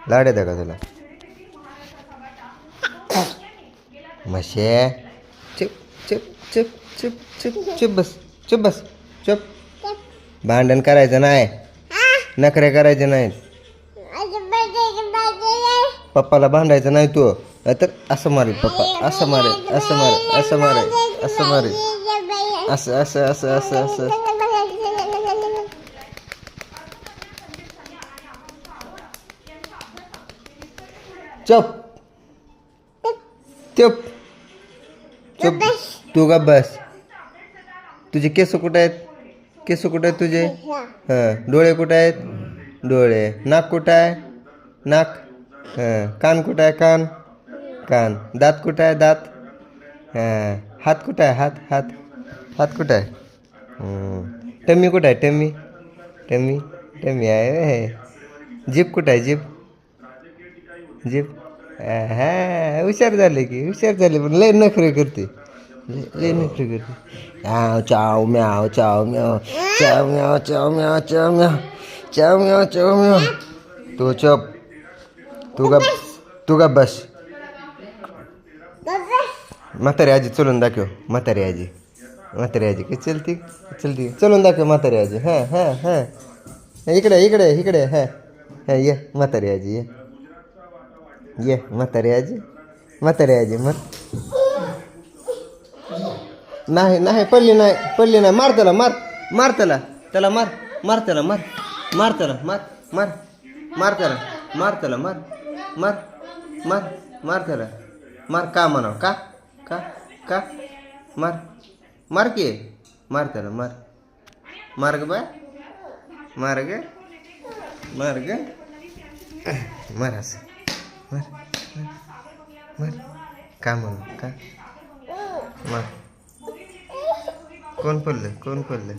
लाड येतं का तुला म्हशे चुप चुप चुप चुप चुप चुप बस चुप बस चुप भांडण करायचं नाही नखरे करायचे नाहीत पप्पाला भांडायचं नाही तू तर असं मारेल पप्पा असं मारेल असं मारेल असं मारेल असं मारेल असं असं असं असं असं चुप चुप चुप तू का बस तुझे केस कुठे आहेत केस कुठे आहेत तुझे हां डोळे कुठे आहेत डोळे नाक कुठं आहे नाक हां कान कुठं आहे कान कान दात कुठं आहे दात हां हात कुठं आहे हात हात हात कुठं आहे टम्मी कुठं आहे टम्मी टम्मी टम्मी आहे जीप कुठं आहे जीप जीप हा हुशार झाले की हुशार झाले पण लय नखरे करते लय नखरे करते चाव म्याव चाव म्याव चाव म्याव चाव म्याव चाव म्याव चाव म्याव चाव म्याव तू चुप तू का बस म्हातारी आजी चलून दाखव म्हातारी आजी काय चलती चलती चलून दाखव म्हातारी आजी हां हां हां इकडे इकडे इकडे हां हां ये म्हातारी आजी ये म्हातारी आजी नाही नाही पडली नाही मार त्याला मार त्याला मार त्याला मार त्याला मार त्याला मार त्याला मार का म्हणाव का का का मार की मार त्याला मार ग बा मार असं मार का म्हणू का मार कोण पडलं